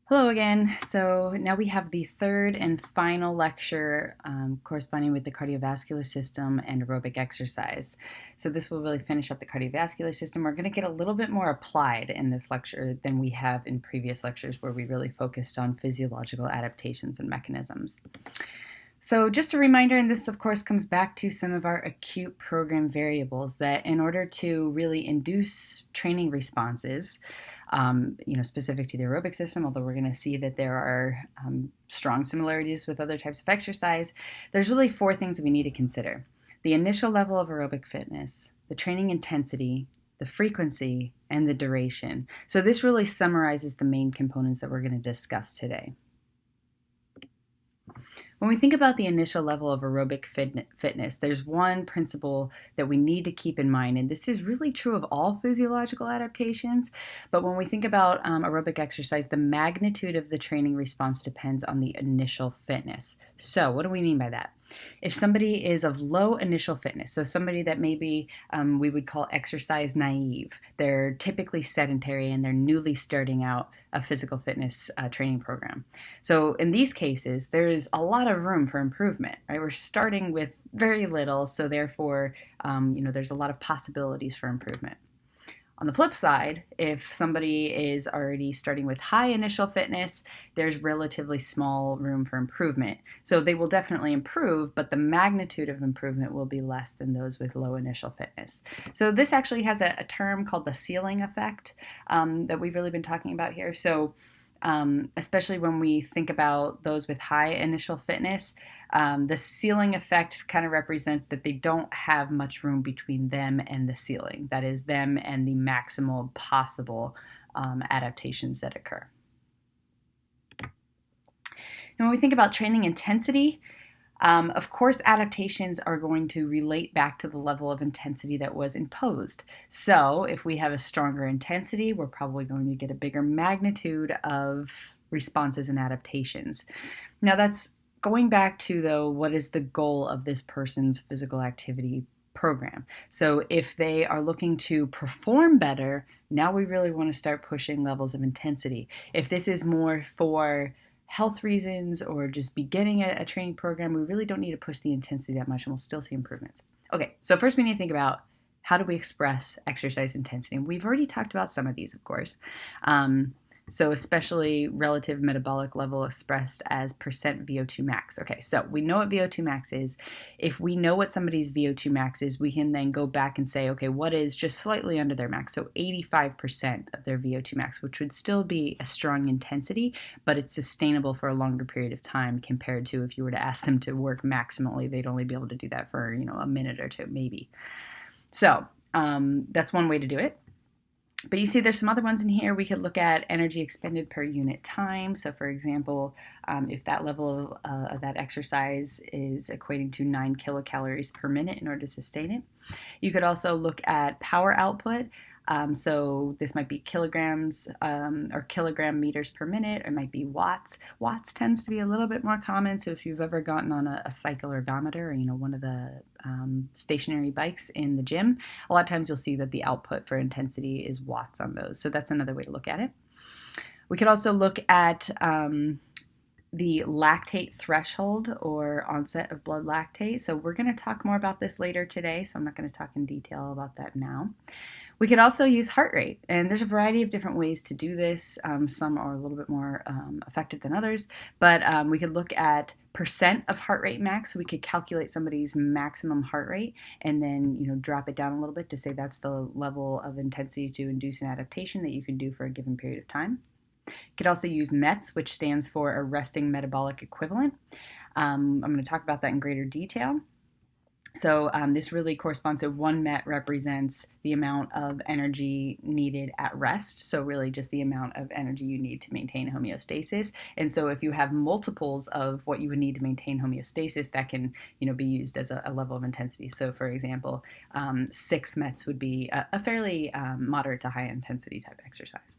Hello again. So now we have the third and final lecture corresponding with the cardiovascular system and aerobic exercise. So this will really finish up the cardiovascular system. We're going to get a little bit more applied in this lecture than we have in previous lectures where we really focused on physiological adaptations and mechanisms. So just a reminder, and this of course comes back to some of our acute program variables, that in order to really induce training responses, specific to the aerobic system, although we're going to see that there are strong similarities with other types of exercise, there's really four things that we need to consider: the initial level of aerobic fitness, the training intensity, the frequency, and the duration. So this really summarizes the main components that we're going to discuss today. When we think about the initial level of aerobic fitness, there's one principle that we need to keep in mind, and this is really true of all physiological adaptations. But when we think about aerobic exercise, the magnitude of the training response depends on the initial fitness. So, what do we mean by that? If somebody is of low initial fitness, so somebody that maybe we would call exercise naive, they're typically sedentary and they're newly starting out a physical fitness training program. So in these cases, there is a lot of room for improvement, right? We're starting with very little, so therefore, there's a lot of possibilities for improvement. On the flip side, if somebody is already starting with high initial fitness, there's relatively small room for improvement. So they will definitely improve, but the magnitude of improvement will be less than those with low initial fitness. So this actually has a term called the ceiling effect that we've really been talking about here. So especially when we think about those with high initial fitness, the ceiling effect kind of represents that they don't have much room between them and the ceiling. That is, them and the maximal possible adaptations that occur. Now, when we think about training intensity, of course, adaptations are going to relate back to the level of intensity that was imposed. So if we have a stronger intensity, we're probably going to get a bigger magnitude of responses and adaptations. Now that's going back to, though, what is the goal of this person's physical activity program? So if they are looking to perform better, now we really want to start pushing levels of intensity. If this is more for health reasons or just beginning a training program, we really don't need to push the intensity that much and we'll still see improvements. Okay, so first we need to think about how do we express exercise intensity? And we've already talked about some of these, of course. So especially relative metabolic level expressed as percent VO2 max. Okay, so we know what VO2 max is. If we know what somebody's VO2 max is, we can then go back and say, okay, what is just slightly under their max? So 85% of their VO2 max, which would still be a strong intensity, but it's sustainable for a longer period of time compared to if you were to ask them to work maximally, they'd only be able to do that for, a minute or two, maybe. So that's one way to do it. But you see there's some other ones in here. We could look at energy expended per unit time. So for example, if that level of that exercise is equating to 9 kilocalories per minute in order to sustain it. You could also look at power output. So this might be kilograms or kilogram meters per minute, or it might be watts. Watts tends to be a little bit more common. So if you've ever gotten on a cycle ergometer or, one of the stationary bikes in the gym, a lot of times you'll see that the output for intensity is watts on those. So that's another way to look at it. We could also look at the lactate threshold or onset of blood lactate. So we're going to talk more about this later today, so I'm not going to talk in detail about that now. We could also use heart rate, and there's a variety of different ways to do this. Some are a little bit more effective than others, but we could look at percent of heart rate max. So we could calculate somebody's maximum heart rate and then drop it down a little bit to say that's the level of intensity to induce an adaptation that you can do for a given period of time. You could also use METs, which stands for a resting metabolic equivalent. I'm going to talk about that in greater detail. So this really corresponds to 1 MET represents the amount of energy needed at rest. So really just the amount of energy you need to maintain homeostasis. And so if you have multiples of what you would need to maintain homeostasis, that can be used as a level of intensity. So for example, 6 METs would be a fairly moderate to high intensity type exercise.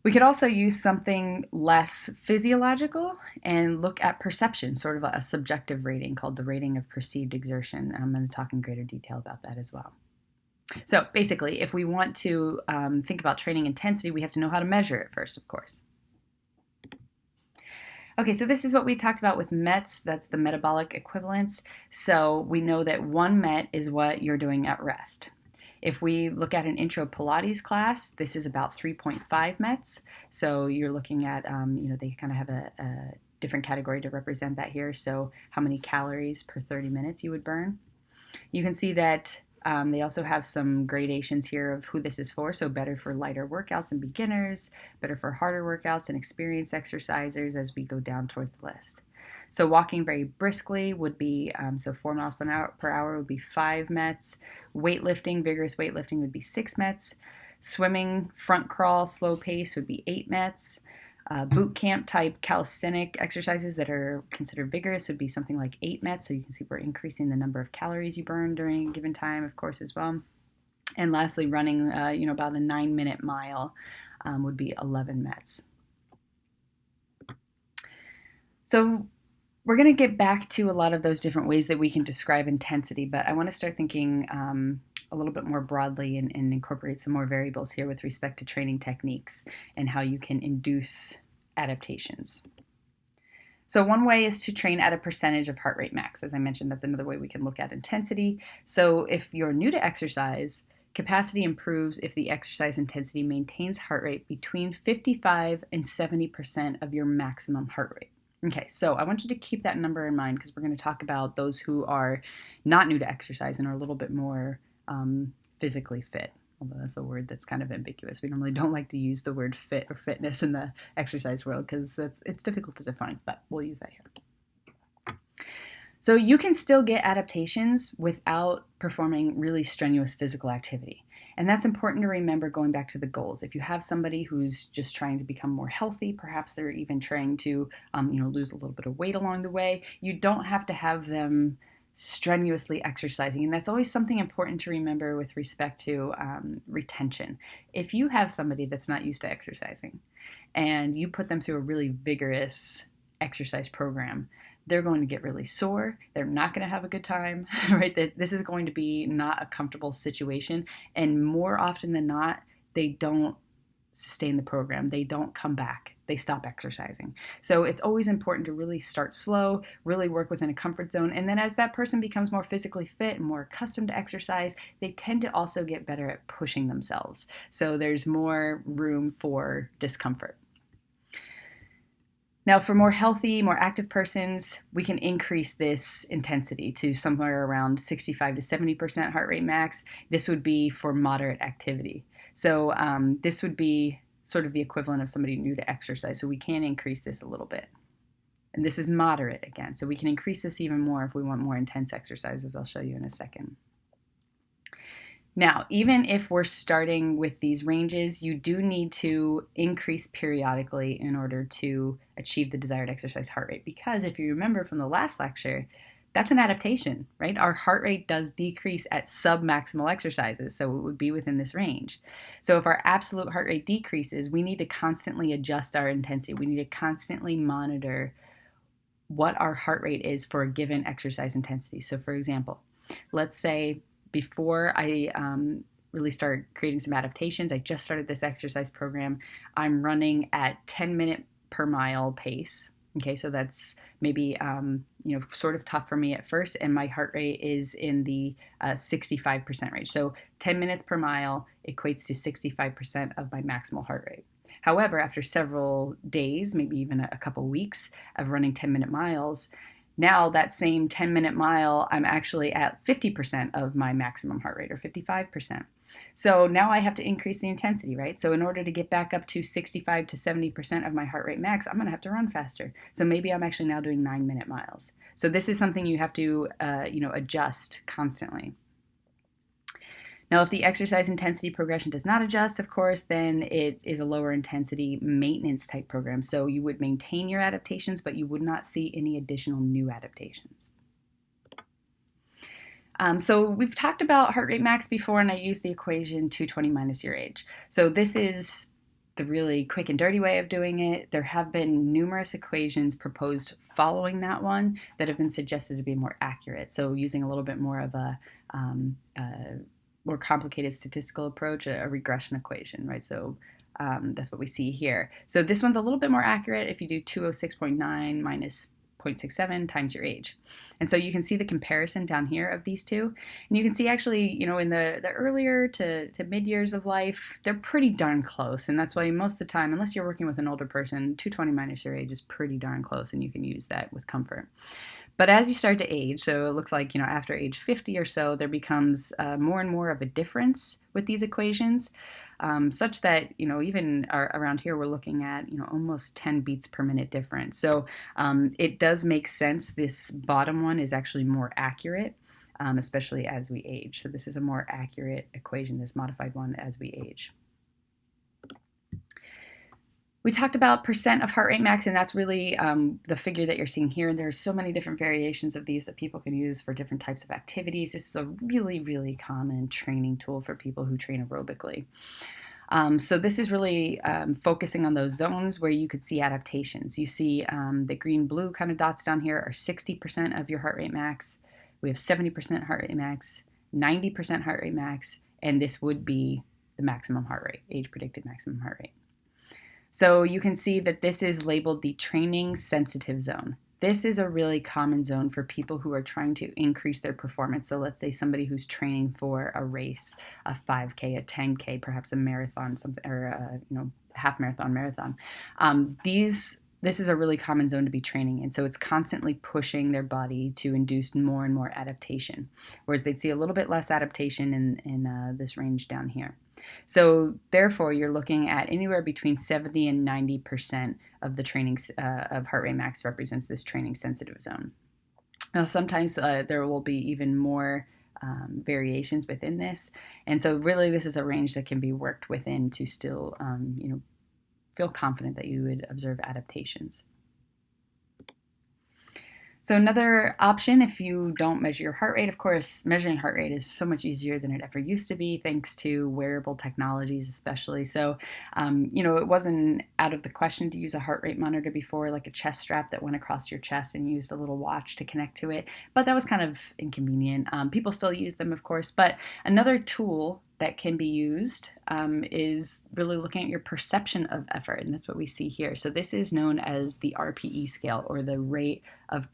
We could also use something less physiological and look at perception, sort of a subjective rating called the rating of perceived exertion. And I'm going to talk in greater detail about that as well. So basically, if we want to think about training intensity, we have to know how to measure it first, of course. Okay, so this is what we talked about with METs. That's the metabolic equivalence. So we know that 1 MET is what you're doing at rest. If we look at an intro Pilates class, this is about 3.5 METs. So you're looking at, they kind of have a different category to represent that here. So how many calories per 30 minutes you would burn. You can see that they also have some gradations here of who this is for. So better for lighter workouts and beginners, better for harder workouts and experienced exercisers as we go down towards the list. So walking very briskly would be, 4 miles per hour would be 5 METs. Weightlifting, vigorous weightlifting would be 6 METs. Swimming, front crawl, slow pace would be 8 METs. Boot camp type calisthenic exercises that are considered vigorous would be something like 8 METs. So you can see we're increasing the number of calories you burn during a given time, of course, as well. And lastly, running, about a 9-minute mile would be 11 METs. So we're going to get back to a lot of those different ways that we can describe intensity, but I want to start thinking a little bit more broadly and incorporate some more variables here with respect to training techniques and how you can induce adaptations. So one way is to train at a percentage of heart rate max. As I mentioned, that's another way we can look at intensity. So if you're new to exercise, capacity improves if the exercise intensity maintains heart rate between 55 and 70% of your maximum heart rate. Okay, so I want you to keep that number in mind because we're going to talk about those who are not new to exercise and are a little bit more physically fit, although that's a word that's kind of ambiguous. We normally don't like to use the word fit or fitness in the exercise world because it's difficult to define, but we'll use that here. So you can still get adaptations without performing really strenuous physical activity. And that's important to remember going back to the goals. If you have somebody who's just trying to become more healthy, perhaps they're even trying to lose a little bit of weight along the way, you don't have to have them strenuously exercising. And that's always something important to remember with respect to retention. If you have somebody that's not used to exercising and you put them through a really vigorous exercise program, they're going to get really sore. They're not going to have a good time, right? This is going to be not a comfortable situation. And more often than not, they don't sustain the program. They don't come back. They stop exercising. So it's always important to really start slow, really work within a comfort zone. And then as that person becomes more physically fit and more accustomed to exercise, they tend to also get better at pushing themselves. So there's more room for discomfort. Now, for more healthy, more active persons, we can increase this intensity to somewhere around 65 to 70% heart rate max. This would be for moderate activity. So this would be sort of the equivalent of somebody new to exercise. So we can increase this a little bit. And this is moderate again. So we can increase this even more if we want more intense exercises. I'll show you in a second. Now, even if we're starting with these ranges, you do need to increase periodically in order to achieve the desired exercise heart rate. Because if you remember from the last lecture, that's an adaptation, right? Our heart rate does decrease at sub-maximal exercises, so it would be within this range. So if our absolute heart rate decreases, we need to constantly adjust our intensity. We need to constantly monitor what our heart rate is for a given exercise intensity. So for example, let's say before I really start creating some adaptations, I just started this exercise program. I'm running at 10-minute per mile pace. Okay, so that's maybe sort of tough for me at first, and my heart rate is in the 65% range. So 10 minutes per mile equates to 65% of my maximal heart rate. However, after several days, maybe even a couple weeks of running 10-minute miles, now that same 10-minute mile, I'm actually at 50% of my maximum heart rate, or 55%. So now I have to increase the intensity, right? So in order to get back up to 65 to 70% of my heart rate max, I'm going to have to run faster. So maybe I'm actually now doing 9-minute miles. So this is something you have to, adjust constantly. Now, if the exercise intensity progression does not adjust, of course, then it is a lower intensity maintenance type program. So you would maintain your adaptations, but you would not see any additional new adaptations. So we've talked about heart rate max before, and I used the equation 220 minus your age. So this is the really quick and dirty way of doing it. There have been numerous equations proposed following that one that have been suggested to be more accurate. So using a little bit more of a more complicated statistical approach, a regression equation, right? So That's what we see here. So this one's a little bit more accurate if you do 206.9 minus 0.67 times your age. And so you can see the comparison down here of these two. And you can see actually, in the earlier to mid years of life, they're pretty darn close. And that's why most of the time, unless you're working with an older person, 220 minus your age is pretty darn close, and you can use that with comfort. But as you start to age, so it looks like, after age 50 or so, there becomes more and more of a difference with these equations, such that, even around here, we're looking at, almost 10 beats per minute difference. So it does make sense. This bottom one is actually more accurate, especially as we age. So this is a more accurate equation, this modified one, as we age. We talked about percent of heart rate max, and that's really the figure that you're seeing here. And there's so many different variations of these that people can use for different types of activities. This is a really, really common training tool for people who train aerobically. So this is really focusing on those zones where you could see adaptations. You see the green-blue kind of dots down here are 60% of your heart rate max. We have 70% heart rate max, 90% heart rate max, and this would be the maximum heart rate, age-predicted maximum heart rate. So you can see that this is labeled the training sensitive zone. This is a really common zone for people who are trying to increase their performance. So let's say somebody who's training for a race, a 5K, a 10K, perhaps a marathon, something, or a, half marathon. This is a really common zone to be training in. So it's constantly pushing their body to induce more and more adaptation, whereas they'd see a little bit less adaptation in this range down here. So therefore, you're looking at anywhere between 70 and 90% of the training of heart rate max represents this training sensitive zone. Now, sometimes there will be even more variations within this. And so really, this is a range that can be worked within to still, feel confident that you would observe adaptations. So another option, if you don't measure your heart rate, of course, measuring heart rate is so much easier than it ever used to be, thanks to wearable technologies especially. So, it wasn't out of the question to use a heart rate monitor before, like a chest strap that went across your chest and used a little watch to connect to it. But that was kind of inconvenient. People still use them, of course. But another tool that can be used is really looking at your perception of effort, and that's what we see here. So this is known as the RPE scale, or the rate of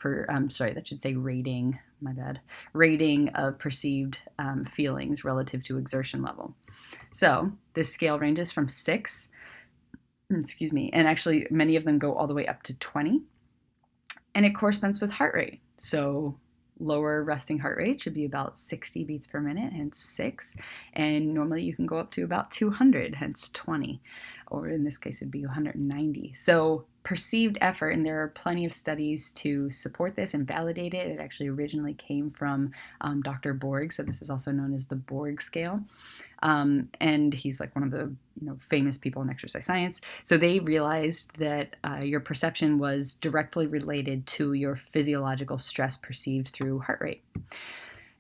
rating of perceived feelings relative to exertion level. So this scale ranges from 6, and actually many of them go all the way up to 20, and it corresponds with heart rate. So lower resting heart rate should be about 60 beats per minute, hence 6. And normally you can go up to about 200, hence 20. Or in this case, it would be 190. So perceived effort, and there are plenty of studies to support this and validate it. It actually originally came from Dr. Borg, so this is also known as the Borg scale. And he's like one of the famous people in exercise science. So they realized that your perception was directly related to your physiological stress perceived through heart rate.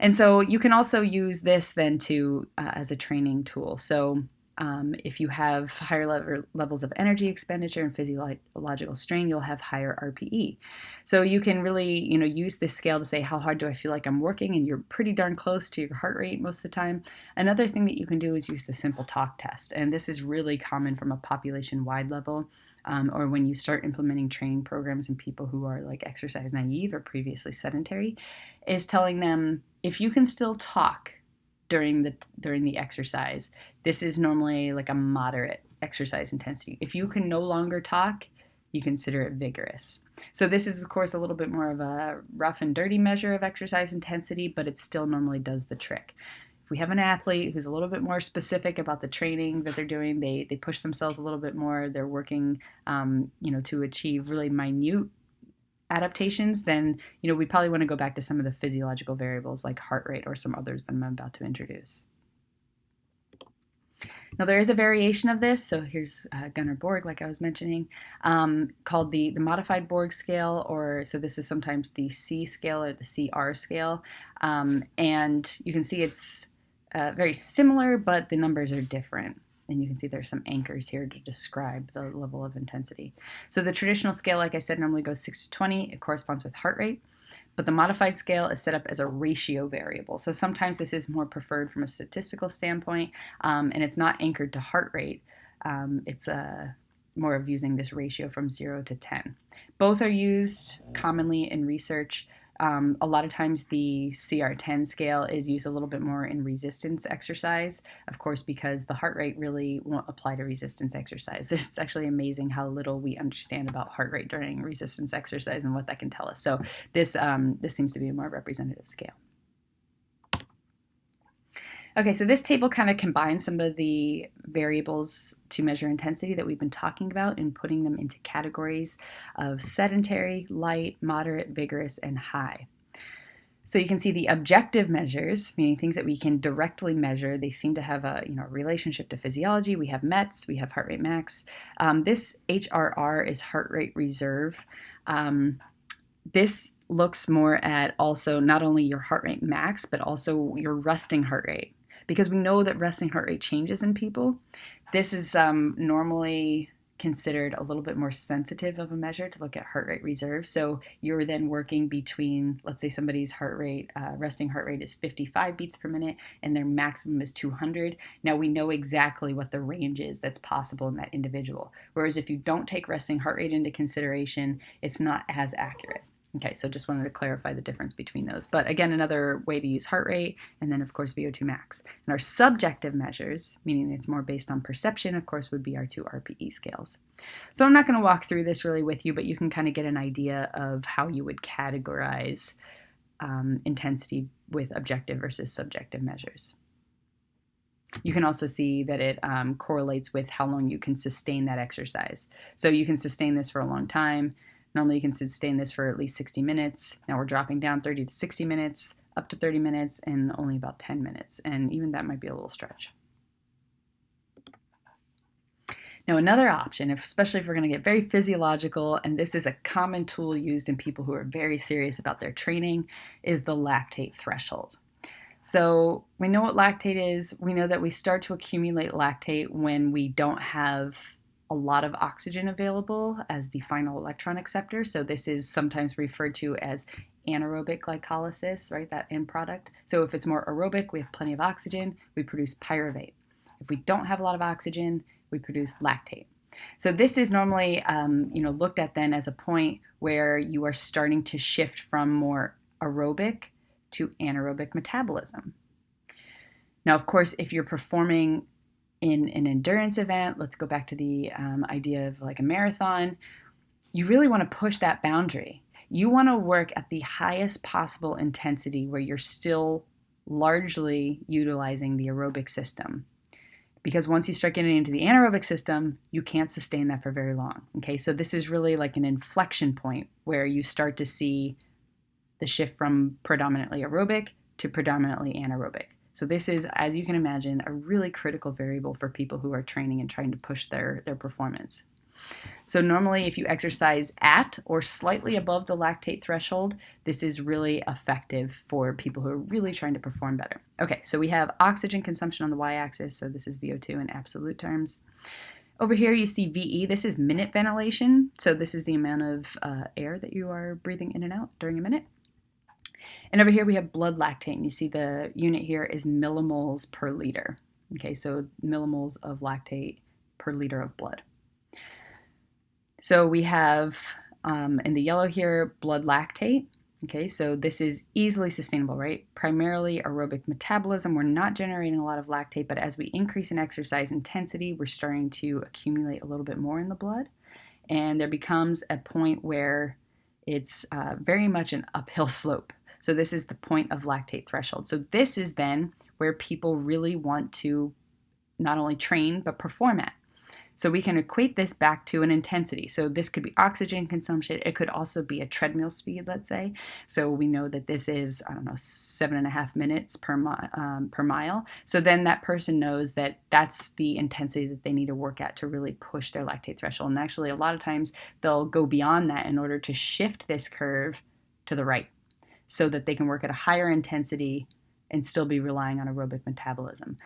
And so you can also use this then as a training tool. So if you have higher levels of energy expenditure and physiological strain, you'll have higher RPE. So you can really, use this scale to say, how hard do I feel like I'm working? And you're pretty darn close to your heart rate most of the time. Another thing that you can do is use the simple talk test. And this is really common from a population-wide level, or when you start implementing training programs in people who are like exercise naive or previously sedentary, is telling them, if you can still talk during the exercise, this is normally like a moderate exercise intensity. If you can no longer talk, you consider it vigorous. So this is, of course, a little bit more of a rough and dirty measure of exercise intensity, but it still normally does the trick. If we have an athlete who's a little bit more specific about the training that they're doing, they push themselves a little bit more, they're working, to achieve really minute adaptations, then we probably want to go back to some of the physiological variables like heart rate or some others that I'm about to introduce. Now there is a variation of this, so here's Gunnar Borg, like I was mentioning, called the modified Borg scale, or so this is sometimes the C scale or the CR scale, and you can see it's very similar, but the numbers are different. And you can see there's some anchors here to describe the level of intensity. So the traditional scale, like I said, normally goes 6 to 20. It corresponds with heart rate. But the modified scale is set up as a ratio variable. So sometimes this is more preferred from a statistical standpoint, and it's not anchored to heart rate. It's more of using this ratio from 0 to 10. Both are used commonly in research. A lot of times the CR10 scale is used a little bit more in resistance exercise, of course, because the heart rate really won't apply to resistance exercise. It's actually amazing how little we understand about heart rate during resistance exercise and what that can tell us. So this seems to be a more representative scale. Okay, so this table kind of combines some of the variables to measure intensity that we've been talking about and putting them into categories of sedentary, light, moderate, vigorous, and high. So you can see the objective measures, meaning things that we can directly measure. They seem to have a relationship to physiology. We have METs, we have heart rate max. This HRR is heart rate reserve. This looks more at also not only your heart rate max, but also your resting heart rate. Because we know that resting heart rate changes in people, this is normally considered a little bit more sensitive of a measure to look at heart rate reserve. So you're then working between, let's say somebody's heart rate, resting heart rate is 55 beats per minute and their maximum is 200. Now we know exactly what the range is that's possible in that individual. Whereas if you don't take resting heart rate into consideration, it's not as accurate. Okay, so just wanted to clarify the difference between those. But again, another way to use heart rate, and then of course VO2 max. And our subjective measures, meaning it's more based on perception, of course, would be our 2 RPE scales. So I'm not going to walk through this really with you, but you can kind of get an idea of how you would categorize intensity with objective versus subjective measures. You can also see that it correlates with how long you can sustain that exercise. So you can sustain this for a long time. Normally you can sustain this for at least 60 minutes. Now we're dropping down 30 to 60 minutes, up to 30 minutes, and only about 10 minutes. And even that might be a little stretch. Now another option, especially if we're going to get very physiological, and this is a common tool used in people who are very serious about their training, is the lactate threshold. So we know what lactate is. We know that we start to accumulate lactate when we don't have a lot of oxygen available as the final electron acceptor. So this is sometimes referred to as anaerobic glycolysis, right? That end product. So if it's more aerobic, we have plenty of oxygen, we produce pyruvate. If we don't have a lot of oxygen, we produce lactate. So this is normally looked at then as a point where you are starting to shift from more aerobic to anaerobic metabolism. Now, of course, if you're performing in an endurance event, let's go back to the idea of like a marathon, you really want to push that boundary. You want to work at the highest possible intensity where you're still largely utilizing the aerobic system. Because once you start getting into the anaerobic system, you can't sustain that for very long. Okay, so this is really like an inflection point where you start to see the shift from predominantly aerobic to predominantly anaerobic. So this is, as you can imagine, a really critical variable for people who are training and trying to push their performance. So normally if you exercise at or slightly above the lactate threshold, this is really effective for people who are really trying to perform better. Okay, so we have oxygen consumption on the y-axis, so this is VO2 in absolute terms. Over here you see VE, this is minute ventilation, so this is the amount of air that you are breathing in and out during a minute. And over here we have blood lactate, and you see the unit here is millimoles per liter. Okay, so millimoles of lactate per liter of blood. So we have in the yellow here, blood lactate. Okay, so this is easily sustainable, right? Primarily aerobic metabolism. We're not generating a lot of lactate, but as we increase in exercise intensity, we're starting to accumulate a little bit more in the blood. And there becomes a point where it's very much an uphill slope. So this is the point of lactate threshold. So this is then where people really want to not only train, but perform at. So we can equate this back to an intensity. So this could be oxygen consumption. It could also be a treadmill speed, let's say. So we know that this is, 7.5 minutes per mile. So then that person knows that that's the intensity that they need to work at to really push their lactate threshold. And actually, a lot of times they'll go beyond that in order to shift this curve to the right so that they can work at a higher intensity and still be relying on aerobic metabolism.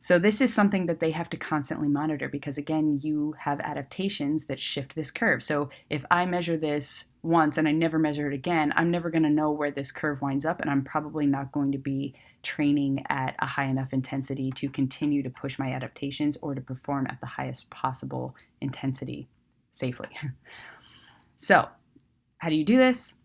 So this is something that they have to constantly monitor because, again, you have adaptations that shift this curve. So if I measure this once and I never measure it again, I'm never going to know where this curve winds up, and I'm probably not going to be training at a high enough intensity to continue to push my adaptations or to perform at the highest possible intensity safely. So how do you do this?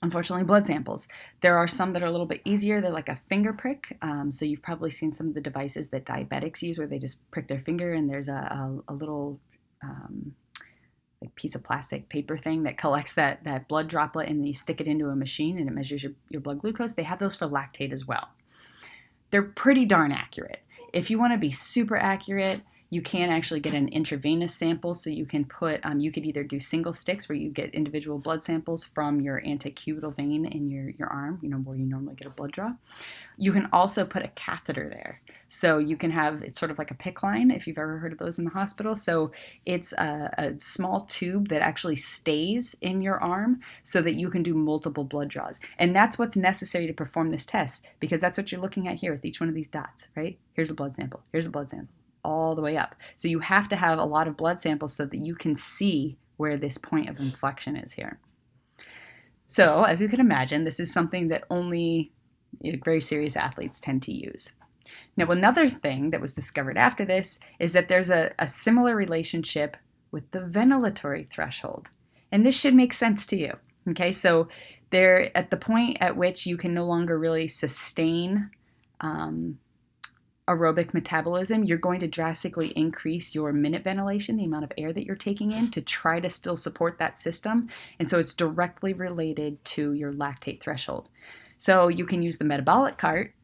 Unfortunately, blood samples. There are some that are a little bit easier. They're like a finger prick. So you've probably seen some of the devices that diabetics use where they just prick their finger and there's a little like piece of plastic paper thing that collects that blood droplet, and you stick it into a machine and it measures your blood glucose. They have those for lactate as well. They're pretty darn accurate. If you want to be super accurate, you can actually get an intravenous sample, so you can put, you could either do single sticks where you get individual blood samples from your antecubital vein in your arm, where you normally get a blood draw. You can also put a catheter there. So you can have, it's sort of like a PICC line, if you've ever heard of those in the hospital. So it's a small tube that actually stays in your arm so that you can do multiple blood draws. And that's what's necessary to perform this test, because that's what you're looking at here with each one of these dots, right? Here's a blood sample, here's a blood sample, all the way up. So you have to have a lot of blood samples so that you can see where this point of inflection is here. So as you can imagine, this is something that only very serious athletes tend to use. Now, another thing that was discovered after this is that there's a similar relationship with the ventilatory threshold. And this should make sense to you. Okay, so they're at the point at which you can no longer really sustain aerobic metabolism, you're going to drastically increase your minute ventilation, the amount of air that you're taking in, to try to still support that system. And so it's directly related to your lactate threshold. So you can use the metabolic cart,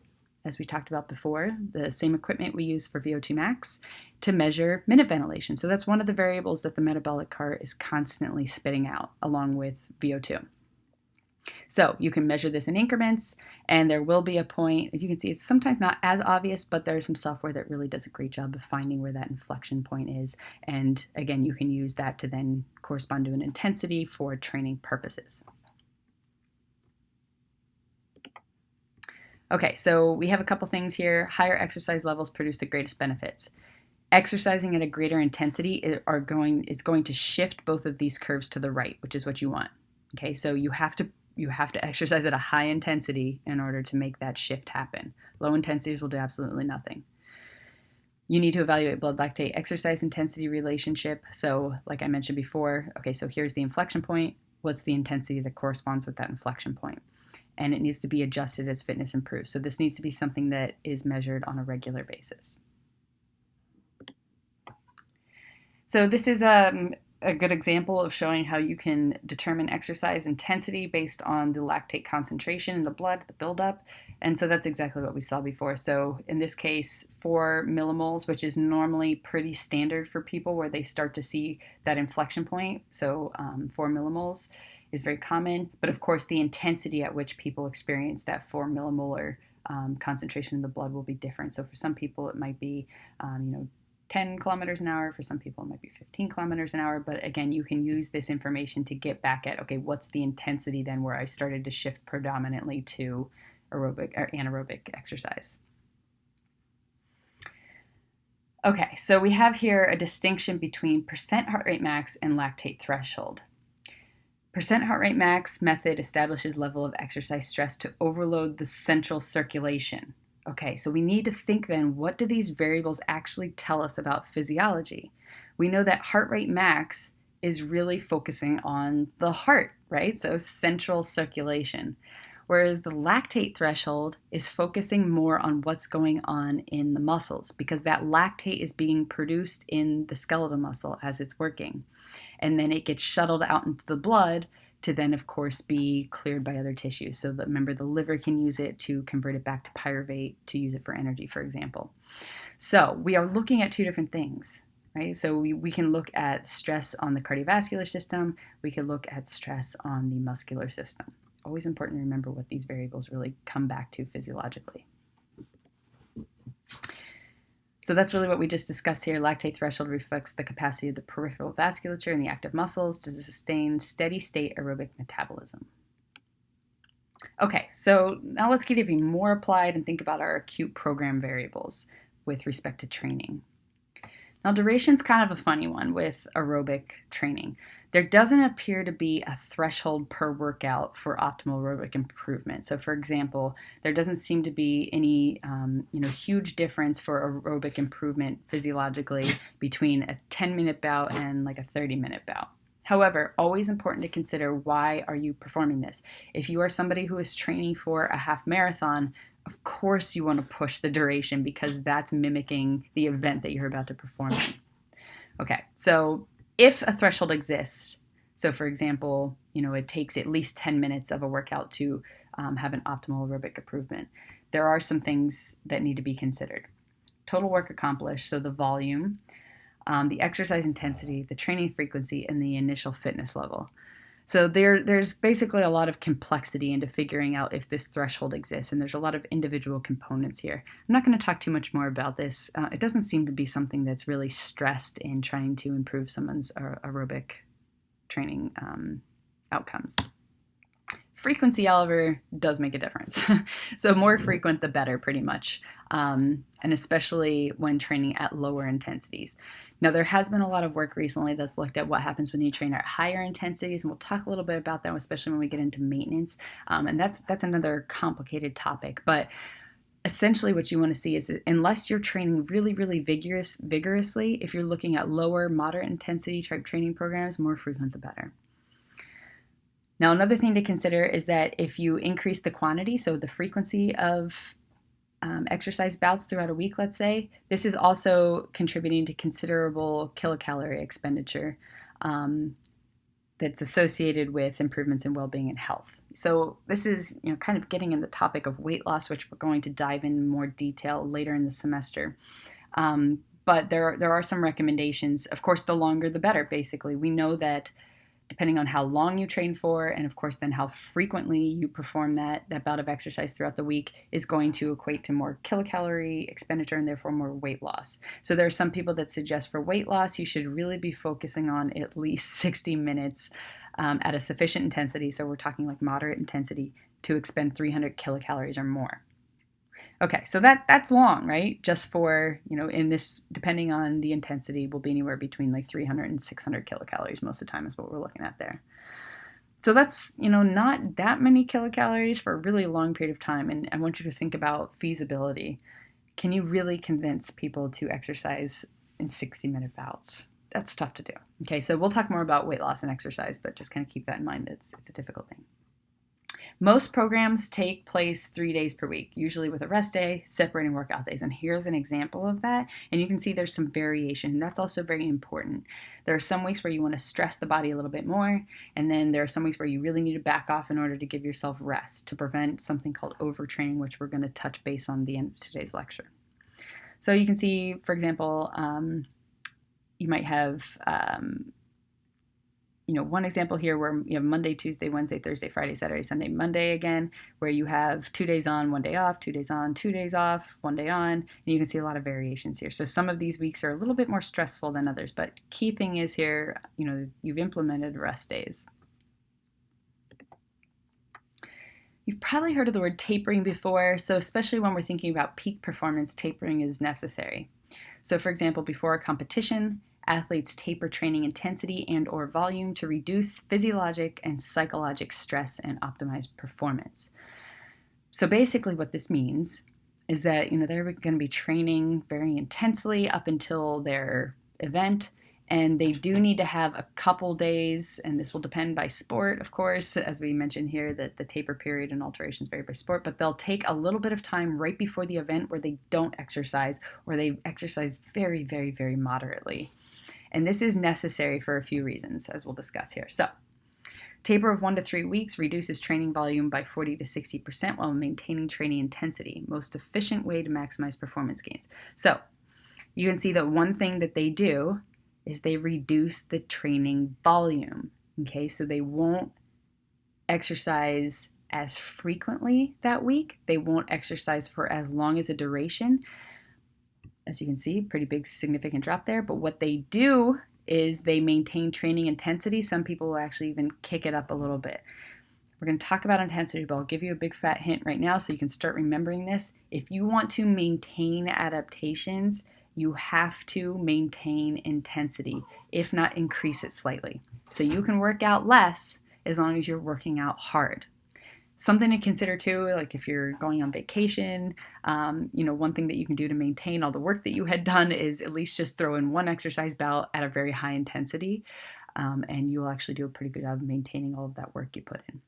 as we talked about before, the same equipment we use for VO2 max, to measure minute ventilation. So that's one of the variables that the metabolic cart is constantly spitting out along with VO2. So you can measure this in increments, and there will be a point, as you can see, it's sometimes not as obvious, but there's some software that really does a great job of finding where that inflection point is. And again, you can use that to then correspond to an intensity for training purposes. Okay, so we have a couple things here. Higher exercise levels produce the greatest benefits. Exercising at a greater intensity is going to shift both of these curves to the right, which is what you want. Okay, so you have to exercise at a high intensity in order to make that shift happen. Low intensities will do absolutely nothing. You need to evaluate blood lactate exercise intensity relationship. So like I mentioned before, okay, so here's the inflection point. What's the intensity that corresponds with that inflection point? And it needs to be adjusted as fitness improves. So this needs to be something that is measured on a regular basis. So this is a good example of showing how you can determine exercise intensity based on the lactate concentration in the blood, the buildup. And so that's exactly what we saw before. So in this case, 4 millimoles, which is normally pretty standard for people where they start to see that inflection point. So 4 millimoles is very common. But of course, the intensity at which people experience that 4 millimolar concentration in the blood will be different. So for some people, it might be, 10 kilometers an hour. For some people, it might be 15 kilometers an hour. But again, you can use this information to get back at, okay, what's the intensity then where I started to shift predominantly to aerobic or anaerobic exercise. Okay, so we have here a distinction between percent heart rate max and lactate threshold. Percent heart rate max method establishes level of exercise stress to overload the central circulation. Okay, so we need to think then, what do these variables actually tell us about physiology? We know that heart rate max is really focusing on the heart, right? So central circulation. Whereas the lactate threshold is focusing more on what's going on in the muscles, because that lactate is being produced in the skeletal muscle as it's working. And then it gets shuttled out into the blood to then, of course, be cleared by other tissues. So remember, the liver can use it to convert it back to pyruvate to use it for energy, for example. So we are looking at two different things, right? So we can look at stress on the cardiovascular system. We can look at stress on the muscular system. Always important to remember what these variables really come back to physiologically. So that's really what we just discussed here. Lactate threshold reflects the capacity of the peripheral vasculature and the active muscles to sustain steady state aerobic metabolism. Okay, so now let's get even more applied and think about our acute program variables. with respect to training. Now, duration's kind of a funny one with aerobic training. There doesn't appear to be a threshold per workout for optimal aerobic improvement. So, for example, there doesn't seem to be any huge difference for aerobic improvement physiologically between a 10-minute bout and like a 30-minute bout. However, always important to consider, why are you performing this? If you are somebody who is training for a half marathon, of course you want to push the duration because that's mimicking the event that you're about to perform in. Okay, so if a threshold exists, so for example, it takes at least 10 minutes of a workout to have an optimal aerobic improvement, there are some things that need to be considered. Total work accomplished, so the volume, the exercise intensity, the training frequency, and the initial fitness level. So there's basically a lot of complexity into figuring out if this threshold exists, and there's a lot of individual components here. I'm not going to talk too much more about this. It doesn't seem to be something that's really stressed in trying to improve someone's aerobic training outcomes. Frequency, however, does make a difference. So more frequent, the better, pretty much, and especially when training at lower intensities. Now, there has been a lot of work recently that's looked at what happens when you train at higher intensities, and we'll talk a little bit about that, especially when we get into maintenance, and that's another complicated topic. But essentially what you want to see is that unless you're training really, really vigorously, if you're looking at lower, moderate intensity type training programs, more frequent the better. Now, another thing to consider is that if you increase the quantity, so the frequency of exercise bouts throughout a week, let's say, this is also contributing to considerable kilocalorie expenditure that's associated with improvements in well-being and health. So this is kind of getting in the topic of weight loss, which we're going to dive in more detail later in the semester. But there are some recommendations. Of course, the longer the better, basically. We know that depending on how long you train for, and of course then how frequently you perform that bout of exercise throughout the week, is going to equate to more kilocalorie expenditure and therefore more weight loss. So there are some people that suggest for weight loss you should really be focusing on at least 60 minutes at a sufficient intensity, so we're talking like moderate intensity, to expend 300 kilocalories or more. Okay, so that's long, right? Just for, in this, depending on the intensity, will be anywhere between like 300 and 600 kilocalories most of the time is what we're looking at there. So that's, not that many kilocalories for a really long period of time. And I want you to think about feasibility. Can you really convince people to exercise in 60-minute bouts? That's tough to do. Okay, so we'll talk more about weight loss and exercise, but just kind of keep that in mind. It's a difficult thing. Most programs take place 3 days per week, usually with a rest day, separating workout days. And here's an example of that. And you can see there's some variation. And that's also very important. There are some weeks where you want to stress the body a little bit more. And then there are some weeks where you really need to back off in order to give yourself rest to prevent something called overtraining, which we're going to touch base on at the end of today's lecture. So you can see, for example, you might have one example here where you have Monday, Tuesday, Wednesday, Thursday, Friday, Saturday, Sunday, Monday again, where you have 2 days on, 1 day off, 2 days on, 2 days off, 1 day on, and you can see a lot of variations here. So some of these weeks are a little bit more stressful than others, but key thing is here, you've implemented rest days. You've probably heard of the word tapering before, so especially when we're thinking about peak performance, tapering is necessary. So for example, before a competition, athletes taper training intensity and or volume to reduce physiologic and psychologic stress and optimize performance. So basically what this means is that, they're going to be training very intensely up until their event, and they do need to have a couple days, and this will depend by sport, of course, as we mentioned here, that the taper period and alterations vary by sport, but they'll take a little bit of time right before the event where they don't exercise, or they exercise very, very, very moderately. And this is necessary for a few reasons, as we'll discuss here. So, taper of 1 to 3 weeks reduces training volume by 40 to 60% while maintaining training intensity, most efficient way to maximize performance gains. So, you can see that one thing that they do is they reduce the training volume. Okay, so they won't exercise as frequently that week. They won't exercise for as long as a duration. As you can see, pretty big significant drop there. But what they do is they maintain training intensity. Some people will actually even kick it up a little bit. We're going to talk about intensity, but I'll give you a big fat hint right now so you can start remembering this. If you want to maintain adaptations, you have to maintain intensity, if not increase it slightly. So you can work out less as long as you're working out hard. Something to consider too, like if you're going on vacation, one thing that you can do to maintain all the work that you had done is at least just throw in one exercise bout at a very high intensity, and you will actually do a pretty good job of maintaining all of that work you put in.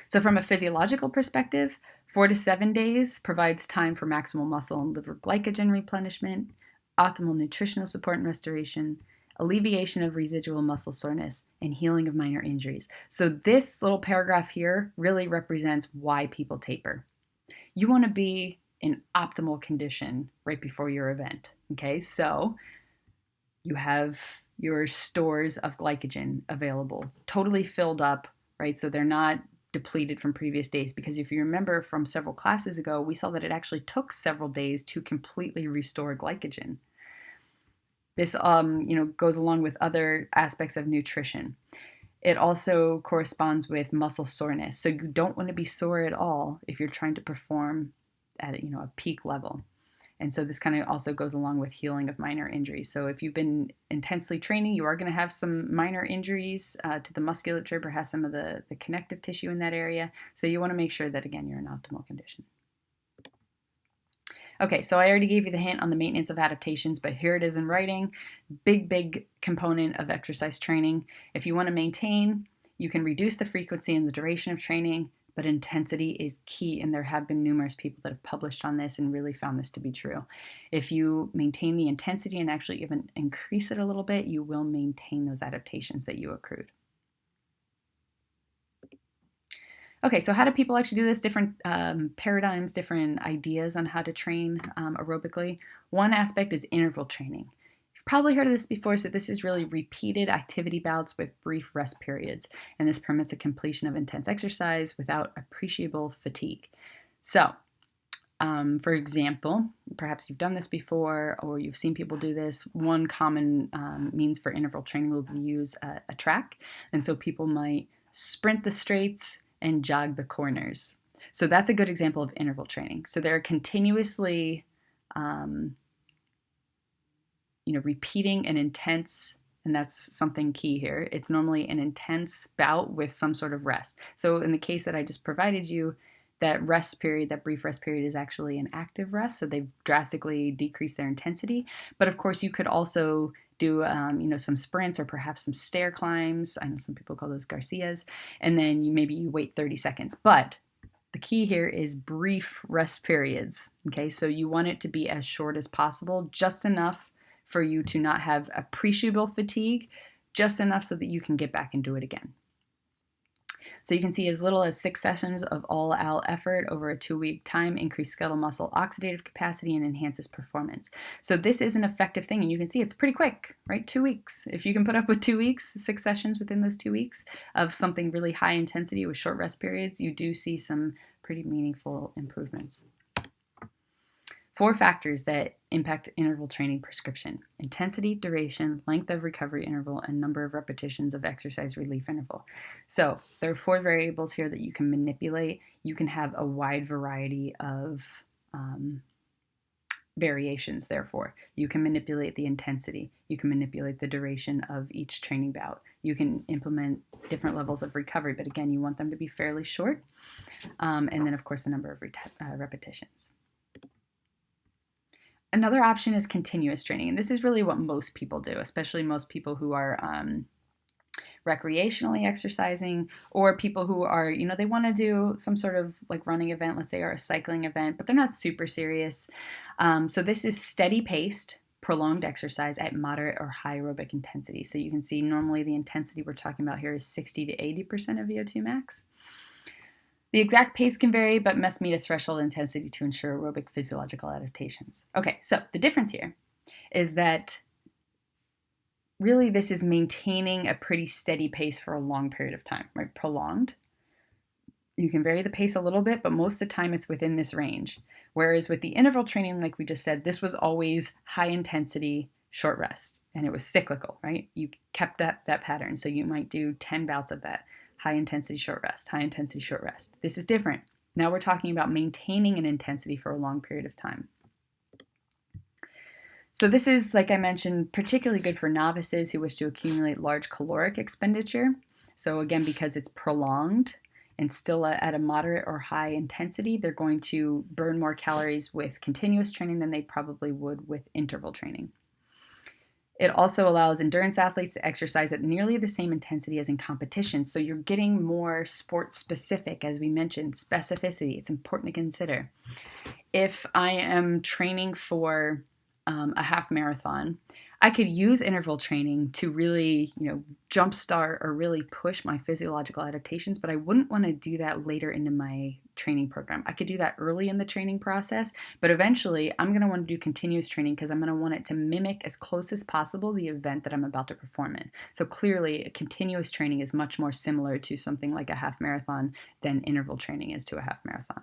So from a physiological perspective, 4 to 7 days provides time for maximal muscle and liver glycogen replenishment, optimal nutritional support and restoration, alleviation of residual muscle soreness, and healing of minor injuries. So this little paragraph here really represents why people taper. You want to be in optimal condition right before your event, okay? So you have your stores of glycogen available, totally filled up, right? So they're not depleted from previous days, because if you remember from several classes ago, we saw that it actually took several days to completely restore glycogen. This goes along with other aspects of nutrition. It also corresponds with muscle soreness. So you don't want to be sore at all if you're trying to perform at a peak level. And so this kind of also goes along with healing of minor injuries. So if you've been intensely training, you are going to have some minor injuries to the musculature, perhaps some of the connective tissue in that area. So you want to make sure that, again, you're in optimal condition. Okay, so I already gave you the hint on the maintenance of adaptations, but here it is in writing. Big component of exercise training. If you want to maintain, you can reduce the frequency and the duration of training, but intensity is key, and there have been numerous people that have published on this and really found this to be true. If you maintain the intensity and actually even increase it a little bit, you will maintain those adaptations that you accrued. Okay, so how do people actually do this? Different paradigms, different ideas on how to train aerobically. One aspect is interval training. You've probably heard of this before, so this is really repeated activity bouts with brief rest periods, and this permits a completion of intense exercise without appreciable fatigue. So, for example, perhaps you've done this before or you've seen people do this. One common means for interval training will be use a track, and so people might sprint the straights and jog the corners. So that's a good example of interval training. So they're continuously repeating an intense, and that's something key here. It's normally an intense bout with some sort of rest. So in the case that I just provided you, that rest period, that brief rest period is actually an active rest. So they've drastically decreased their intensity. But of course you could also do, some sprints or perhaps some stair climbs. I know some people call those Garcias. And then maybe you wait 30 seconds. But the key here is brief rest periods. Okay, so you want it to be as short as possible, just enough for you to not have appreciable fatigue, just enough so that you can get back and do it again. So you can see as little as 6 sessions of all-out effort over a 2-week time increase skeletal muscle oxidative capacity and enhances performance. So this is an effective thing, and you can see it's pretty quick, right? 2 weeks. If you can put up with 2 weeks, 6 sessions within those 2 weeks of something really high intensity with short rest periods, you do see some pretty meaningful improvements. 4 factors that impact interval training prescription: intensity, duration, length of recovery interval, and number of repetitions of exercise relief interval. So there are 4 variables here that you can manipulate. You can have a wide variety of variations, therefore. You can manipulate the intensity. You can manipulate the duration of each training bout. You can implement different levels of recovery, but again, you want them to be fairly short. And then, of course, the number of repetitions. Another option is continuous training, and this is really what most people do, especially most people who are recreationally exercising, or people who are, they want to do some sort of like running event, let's say, or a cycling event, but they're not super serious. So this is steady paced, prolonged exercise at moderate or high aerobic intensity. So you can see normally the intensity we're talking about here is 60 to 80% of VO2 max. The exact pace can vary, but must meet a threshold intensity to ensure aerobic physiological adaptations. Okay, so the difference here is that really this is maintaining a pretty steady pace for a long period of time, right? Prolonged. You can vary the pace a little bit, but most of the time it's within this range. Whereas with the interval training, like we just said, this was always high intensity, short rest, and it was cyclical, right? You kept that pattern. So you might do 10 bouts of that high intensity, short rest, high intensity, short rest. This is different. Now we're talking about maintaining an intensity for a long period of time. So this is, like I mentioned, particularly good for novices who wish to accumulate large caloric expenditure. So again, because it's prolonged and still at a moderate or high intensity, they're going to burn more calories with continuous training than they probably would with interval training. It also allows endurance athletes to exercise at nearly the same intensity as in competition. So you're getting more sport specific, as we mentioned, specificity. It's important to consider. If I am training for a half marathon, I could use interval training to really, jumpstart or really push my physiological adaptations, but I wouldn't want to do that later into my training program. I could do that early in the training process, but eventually I'm going to want to do continuous training because I'm going to want it to mimic as close as possible the event that I'm about to perform in. So clearly, continuous training is much more similar to something like a half marathon than interval training is to a half marathon.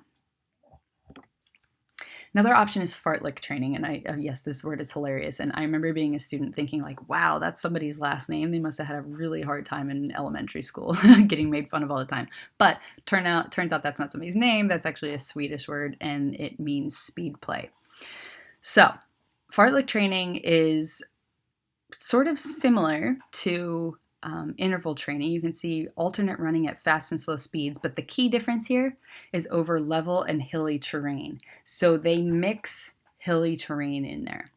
Another option is fartlek training, and yes, this word is hilarious. And I remember being a student thinking like, wow, that's somebody's last name. They must have had a really hard time in elementary school, getting made fun of all the time. But turns out that's not somebody's name. That's actually a Swedish word, and it means speed play. So fartlek training is sort of similar to interval training. You can see alternate running at fast and slow speeds, but the key difference here is over level and hilly terrain. So they mix hilly terrain in there.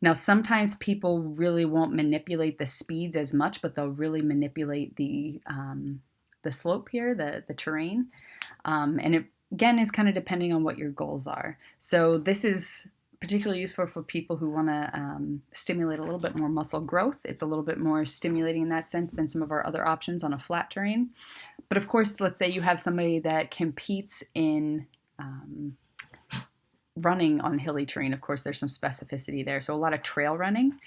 Now, sometimes people really won't manipulate the speeds as much, but they'll really manipulate the slope here, the terrain. And it, again, is kind of depending on what your goals are. So this is particularly useful for people who want to stimulate a little bit more muscle growth. It's a little bit more stimulating in that sense than some of our other options on a flat terrain. But of course, let's say you have somebody that competes in running on hilly terrain. Of course, there's some specificity there. So a lot of trail running.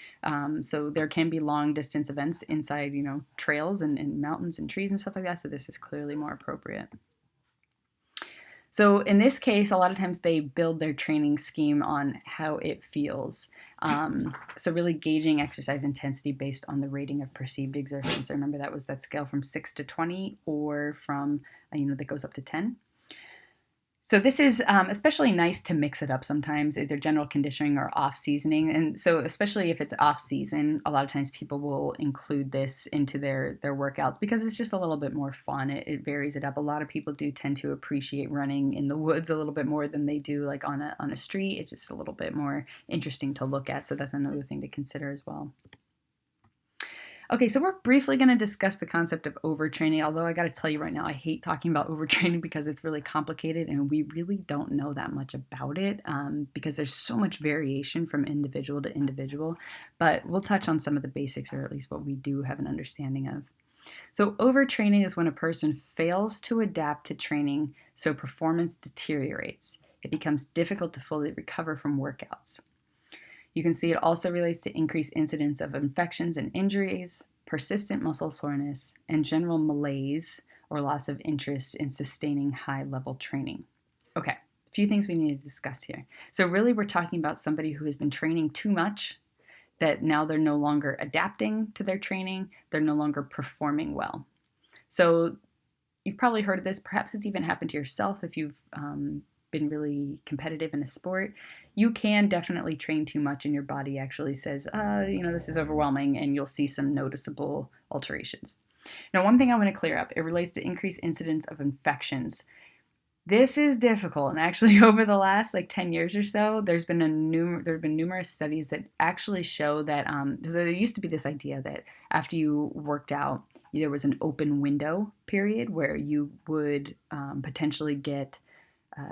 So there can be long distance events inside, trails and mountains and trees and stuff like that. So this is clearly more appropriate. So in this case, a lot of times they build their training scheme on how it feels. So really gauging exercise intensity based on the rating of perceived exertion. So remember that was that scale from 6 to 20 or from, that goes up to 10. So this is especially nice to mix it up sometimes, either general conditioning or off-seasoning. And so especially if it's off-season, a lot of times people will include this into their workouts because it's just a little bit more fun. It varies it up. A lot of people do tend to appreciate running in the woods a little bit more than they do like on a street. It's just a little bit more interesting to look at. So that's another thing to consider as well. Okay, so we're briefly going to discuss the concept of overtraining, although I got to tell you right now, I hate talking about overtraining because it's really complicated and we really don't know that much about it because there's so much variation from individual to individual, but we'll touch on some of the basics, or at least what we do have an understanding of. So overtraining is when a person fails to adapt to training, so performance deteriorates. It becomes difficult to fully recover from workouts. You can see it also relates to increased incidence of infections and injuries, persistent muscle soreness, and general malaise or loss of interest in sustaining high-level training. Okay, a few things we need to discuss here. So really we're talking about somebody who has been training too much, that now they're no longer adapting to their training, they're no longer performing well. So you've probably heard of this, perhaps it's even happened to yourself if you've been really competitive in a sport. You can definitely train too much and your body actually says, this is overwhelming, and you'll see some noticeable alterations. Now, one thing I want to clear up, it relates to increased incidence of infections. This is difficult, and actually over the last 10 years or so, there have been numerous studies that actually show that there used to be this idea that after you worked out, there was an open window period where you would potentially get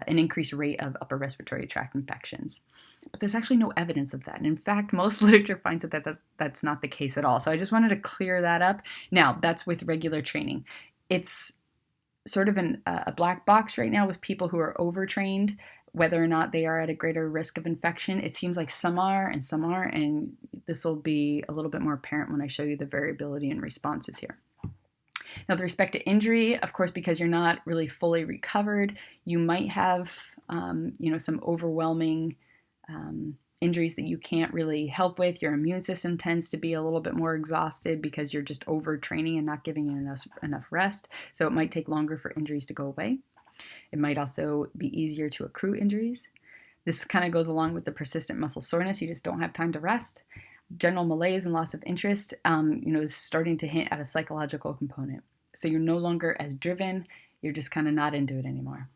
an increased rate of upper respiratory tract infections. But there's actually no evidence of that. And in fact, most literature finds that that's not the case at all. So I just wanted to clear that up. Now, that's with regular training. It's sort of a black box right now with people who are overtrained, whether or not they are at a greater risk of infection. It seems like some are and some aren't, and this will be a little bit more apparent when I show you the variability in responses here. Now, with respect to injury, of course, because you're not really fully recovered, you might have, some overwhelming injuries that you can't really help with. Your immune system tends to be a little bit more exhausted because you're just overtraining and not giving it enough rest. So it might take longer for injuries to go away. It might also be easier to accrue injuries. This kind of goes along with the persistent muscle soreness. You just don't have time to rest. General malaise and loss of interest, is starting to hint at a psychological component. So you're no longer as driven. You're just kind of not into it anymore.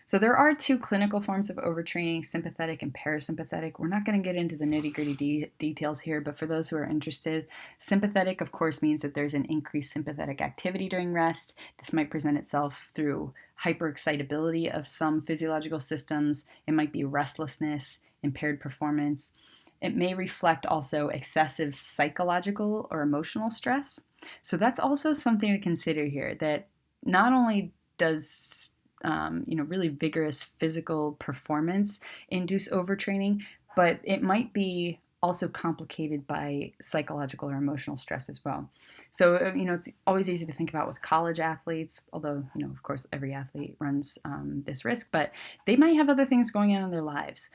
So there are two clinical forms of overtraining, sympathetic and parasympathetic. We're not going to get into the nitty-gritty details here, but for those who are interested, sympathetic, of course, means that there's an increased sympathetic activity during rest. This might present itself through hyperexcitability of some physiological systems. It might be restlessness, impaired performance. It may reflect also excessive psychological or emotional stress. So that's also something to consider here, that not only does really vigorous physical performance induce overtraining, but it might be also complicated by psychological or emotional stress as well. So, it's always easy to think about with college athletes, although, of course, every athlete runs this risk, but they might have other things going on in their lives,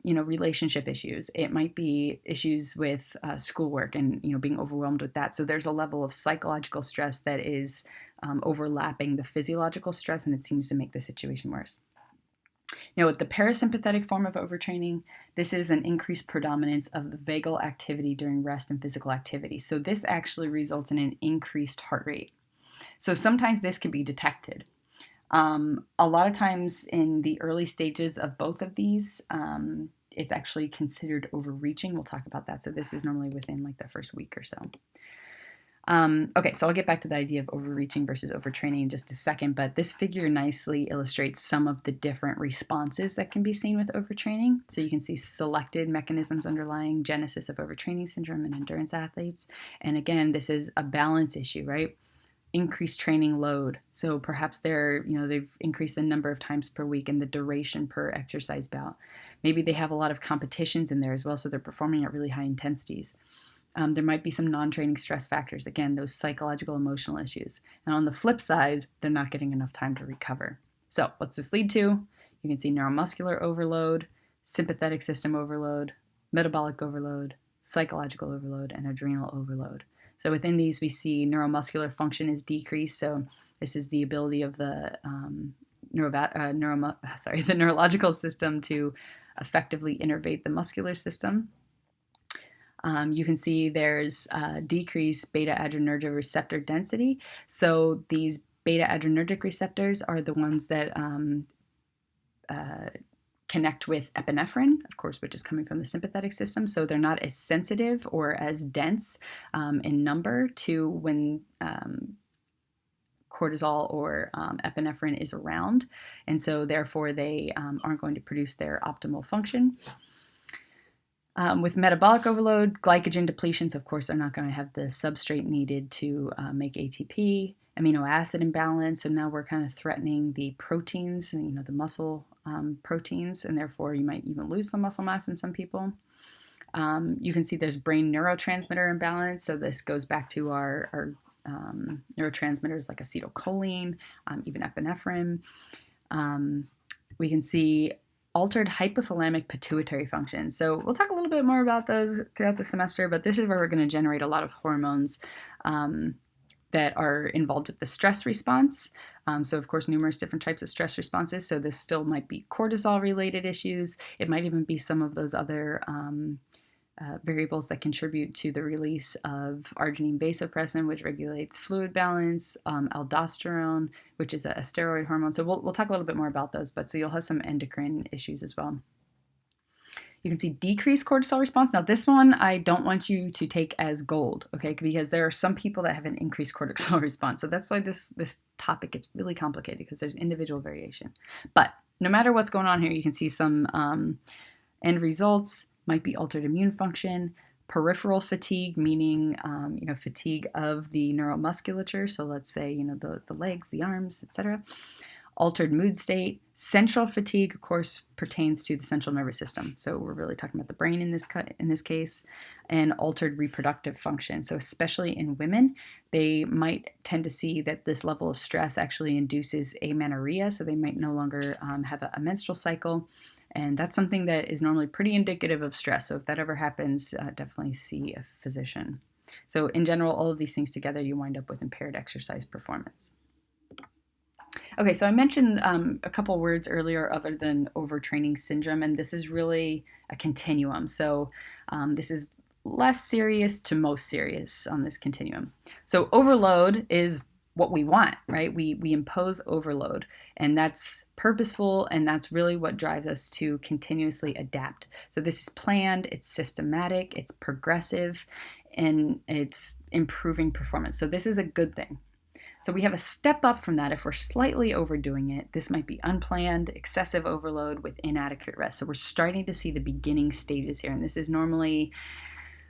relationship issues. It might be issues with schoolwork and, being overwhelmed with that. So there's a level of psychological stress that is overlapping the physiological stress, and it seems to make the situation worse. Now, with the parasympathetic form of overtraining, this is an increased predominance of the vagal activity during rest and physical activity. So this actually results in an increased heart rate. So sometimes this can be detected. A lot of times in the early stages of both of these, it's actually considered overreaching. We'll talk about that. So this is normally within like the first week or so. Okay, so I'll get back to the idea of overreaching versus overtraining in just a second, but this figure nicely illustrates some of the different responses that can be seen with overtraining. So you can see selected mechanisms underlying genesis of overtraining syndrome in endurance athletes. And again, this is a balance issue, right? Increased training load. So perhaps they've increased the number of times per week and the duration per exercise bout. Maybe they have a lot of competitions in there as well, so they're performing at really high intensities. There might be some non-training stress factors, again, those psychological, emotional issues. And on the flip side, they're not getting enough time to recover. So what's this lead to? You can see neuromuscular overload, sympathetic system overload, metabolic overload, psychological overload, and adrenal overload. So within these, we see neuromuscular function is decreased. So this is the ability of the the neurological system to effectively innervate the muscular system. You can see there's decreased beta-adrenergic receptor density. So these beta-adrenergic receptors are the ones that connect with epinephrine, of course, which is coming from the sympathetic system. So they're not as sensitive or as dense in number to when cortisol or epinephrine is around. And so therefore they aren't going to produce their optimal function. With metabolic overload, glycogen depletions, of course, are not going to have the substrate needed to make ATP, amino acid imbalance, and now we're kind of threatening the proteins, the muscle proteins, and therefore you might even lose some muscle mass in some people. You can see there's brain neurotransmitter imbalance, so this goes back to our neurotransmitters like acetylcholine, even epinephrine. We can see altered hypothalamic pituitary function. So we'll talk a little bit more about those throughout the semester, but this is where we're going to generate a lot of hormones that are involved with the stress response. So of course, numerous different types of stress responses. So this still might be cortisol related issues. It might even be some of those other variables that contribute to the release of arginine vasopressin, which regulates fluid balance, aldosterone, which is a steroid hormone. So we'll talk a little bit more about those, but so you'll have some endocrine issues as well. You can see decreased cortisol response. Now this one I don't want you to take as gold, okay? Because there are some people that have an increased cortisol response. So that's why this topic gets really complicated, because there's individual variation. But no matter what's going on here, you can see some end results. Might be altered immune function, peripheral fatigue, meaning fatigue of the neuromusculature. So let's say the legs, the arms, etc. altered mood state. Central fatigue, of course, pertains to the central nervous system. So we're really talking about the brain in this case, and altered reproductive function. So especially in women, they might tend to see that this level of stress actually induces amenorrhea. So they might no longer have a menstrual cycle. And that's something that is normally pretty indicative of stress. So if that ever happens, definitely see a physician. So in general, all of these things together, you wind up with impaired exercise performance. Okay, so I mentioned a couple words earlier other than overtraining syndrome, and this is really a continuum. So this is less serious to most serious on this continuum. So overload is what we want, right? We impose overload, and that's purposeful, and that's really what drives us to continuously adapt. So this is planned, it's systematic, it's progressive, and it's improving performance. So this is a good thing. So we have a step up from that if we're slightly overdoing it. This might be unplanned, excessive overload with inadequate rest. So we're starting to see the beginning stages here, and this is normally,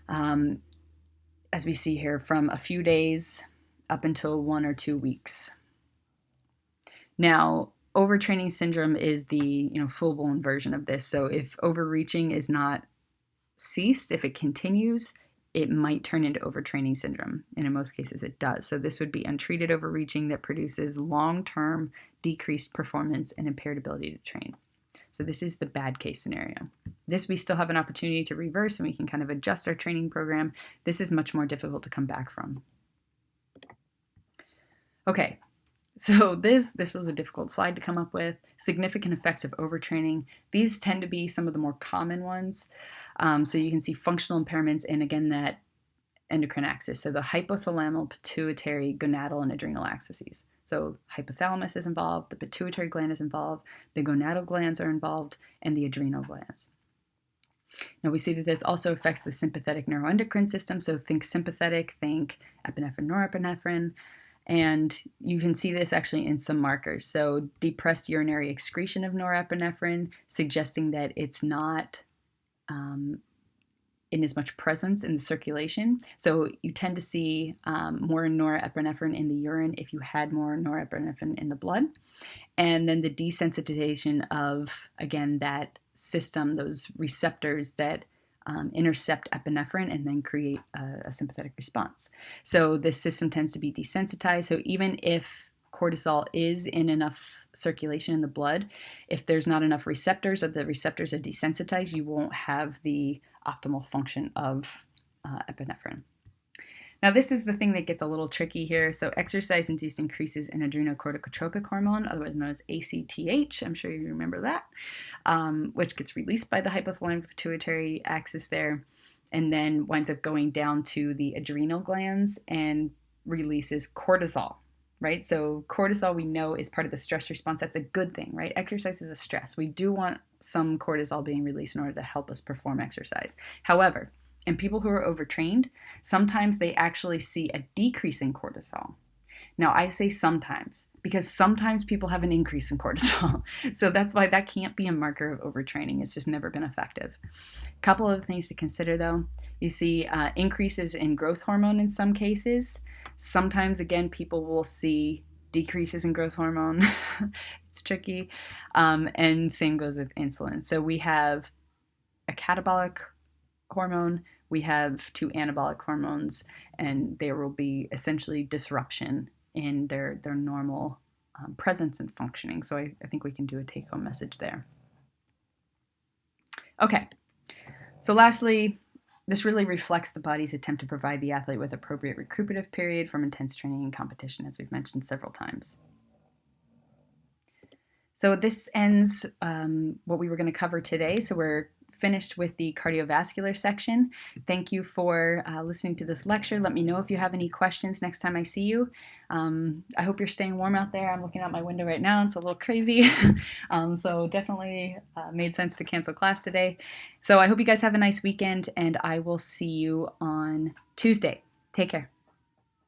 as we see here, from a few days up until 1 or 2 weeks. Now, overtraining syndrome is the full-blown version of this. So if overreaching is not ceased, if it continues, it might turn into overtraining syndrome, and in most cases it does. So this would be untreated overreaching that produces long-term decreased performance and impaired ability to train. So this is the bad case scenario. This we still have an opportunity to reverse, and we can kind of adjust our training program. This is much more difficult to come back from. Okay, so this was a difficult slide to come up with. Significant effects of overtraining. These tend to be some of the more common ones. So you can see functional impairments, and again, that endocrine axis. So the hypothalamic, pituitary, gonadal, and adrenal axes. So hypothalamus is involved, the pituitary gland is involved, the gonadal glands are involved, and the adrenal glands. Now we see that this also affects the sympathetic neuroendocrine system. So think sympathetic, think epinephrine, norepinephrine. And you can see this actually in some markers. So depressed urinary excretion of norepinephrine, suggesting that it's not in as much presence in the circulation. So you tend to see more norepinephrine in the urine if you had more norepinephrine in the blood. And then the desensitization of, again, that system, those receptors that intercept epinephrine and then create a sympathetic response. So this system tends to be desensitized. So even if cortisol is in enough circulation in the blood, if there's not enough receptors or the receptors are desensitized, you won't have the optimal function of epinephrine. Now, this is the thing that gets a little tricky here. So exercise-induced increases in adrenocorticotropic hormone, otherwise known as ACTH, I'm sure you remember that, which gets released by the hypothalamic pituitary axis there, and then winds up going down to the adrenal glands and releases cortisol, right? So cortisol, we know, is part of the stress response. That's a good thing, right? Exercise is a stress. We do want some cortisol being released in order to help us perform exercise. However, in people who are overtrained, sometimes they actually see a decrease in cortisol. Now, I say sometimes because sometimes people have an increase in cortisol. So that's why that can't be a marker of overtraining. It's just never been effective. A couple of things to consider, though. You see increases in growth hormone in some cases. Sometimes, again, people will see decreases in growth hormone. It's tricky. And same goes with insulin. So we have a catabolic hormone, we have 2 anabolic hormones, and there will be essentially disruption in their normal presence and functioning. So I think we can do a take-home message there. Okay, so lastly, this really reflects the body's attempt to provide the athlete with appropriate recuperative period from intense training and competition, as we've mentioned several times. So this ends what we were going to cover today. So we're finished with the cardiovascular section. Thank you for listening to this lecture. Let me know if you have any questions next time I see you. I hope you're staying warm out there. I'm looking out my window right now. It's a little crazy. So definitely made sense to cancel class today. So I hope you guys have a nice weekend, and I will see you on Tuesday. Take care.